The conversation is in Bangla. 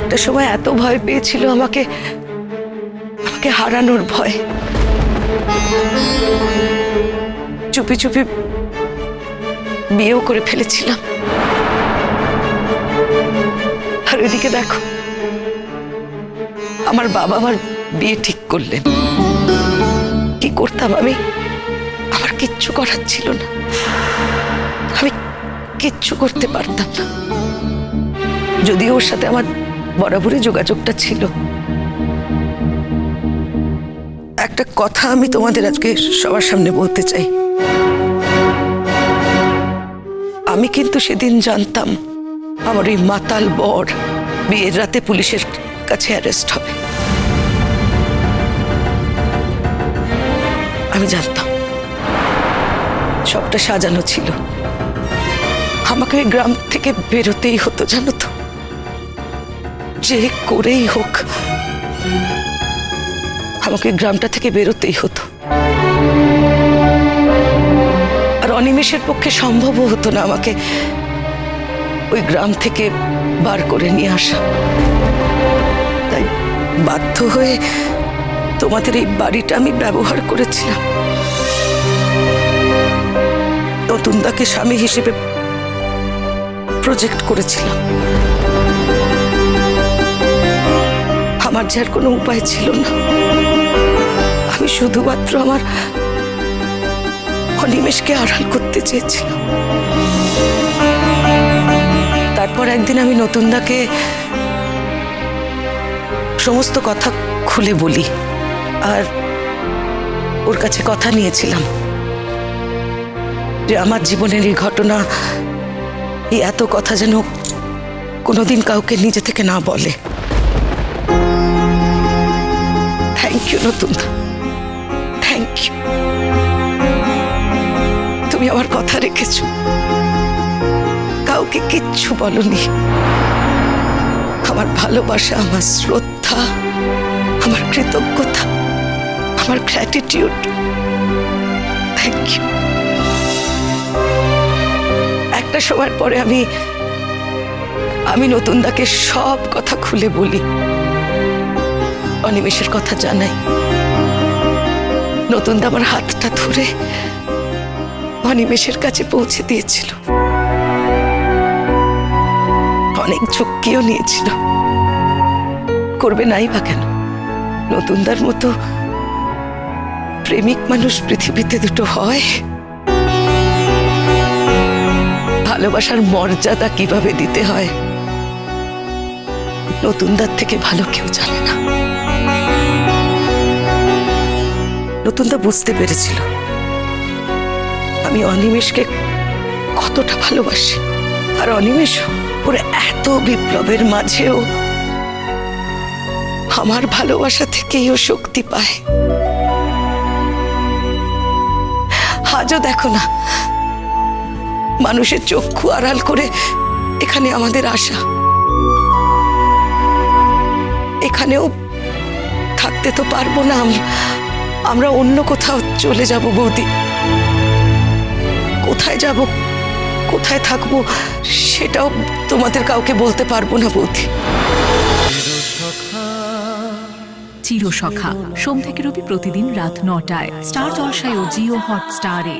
একটা সময় এত ভয় পেয়েছিল আমাকে আমাকে হারানোর ভয়। চুপি চুপি বিয়েও করে ফেলেছিলাম। আর ওইদিকে দেখো, আমার বাবা আমার বিয়ে ঠিক করলেন। কি করতাম আমি? আমার কিচ্ছু করার ছিল না, আমি কিচ্ছু করতে পারতাম না। যদিও ওর সাথে আমার বরাবরই যোগাযোগটা ছিল। একটা কথা আমি তোমাদের আজকে সবার সামনে বলতে চাই। আমি কিন্তু সেদিন জানতাম আমার ওই মাতাল বর বিয়ের রাতে পুলিশের কাছে অ্যারেস্ট হবে। আমি জানতাম সবটা সাজানো ছিল। আমাকে ওই গ্রাম থেকে বেরোতেই হতো, জানো তো, যে করেই হোক আমাকে গ্রামটা থেকে বেরোতেই হতো। আর অনিমেষের পক্ষে সম্ভবও হতো না আমাকে ওই গ্রাম থেকে বার করে নিয়ে আসা। তাই বাধ্য হয়ে তোমাদের এই বাড়িটা আমি ব্যবহার করেছিলাম। নতুনদাকে স্বামী হিসেবে প্রজেক্ট করেছিলাম। আমার যার কোনো উপায় ছিল না। আমি শুধুমাত্র আমার অনিমেষকে আড়াল করতে চেয়েছিলাম। তারপর একদিন আমি নতুনদাকে সমস্ত কথা খুলে বলি, আর ওর কাছে কথা নিয়েছিলাম যে আমার জীবনের এই ঘটনা, এই এত কথা যেন কোনোদিন কাউকে নিজে থেকে না বলে। থ্যাংক ইউ নতুনদা, থ্যাংক ইউ। তুমি আমার কথা রেখেছ, কাউকে কিচ্ছু বলনি। আমার ভালোবাসা, আমার শ্রদ্ধা, আমার কৃতজ্ঞতা, আমার গ্র্যাটিটিউড, থ্যাংক ইউ। একটা সময়ের পরে আমি নতুনদাকে সব কথা খুলে বলি, অনিমেষের কথা জানাই। নতুনদা আমার হাতটা ধরে অনিমেষের কাছে পৌঁছে দিয়েছিল। অনেক ঝক্কিও নিয়েছিল। করবে নাই বা কেন? নতুনদার মতো প্রেমিক মানুষ পৃথিবীতে দুটো হয়। ভালোবাসার মর্যাদা কিভাবে দিতে হয় নতুনদার থেকে ভালো কেউ জানে না। নতুনদা বুঝতে পেরেছিল আমি অনিমেষকে কতটা ভালোবাসি। আর অনিমেষ ওর এত বিপ্লবের মাঝেও আমার ভালোবাসা থেকেই ও শক্তি পায়। আজও দেখো না, মানুষের চক্ষু আড়াল করে এখানে আমাদের আসা। এখানেও থাকতে তো পারবো না, আমরা অন্য কোথাও চলে যাব বৌদি। কোথায় যাব, কোথায় থাকবো সেটাও তোমাদের কাউকে বলতে পারবো না বৌদি। চিরসখা সোম থেকে রবি প্রতিদিন রাত ৯টায় স্টার জলসায় ও জিও হটস্টারে।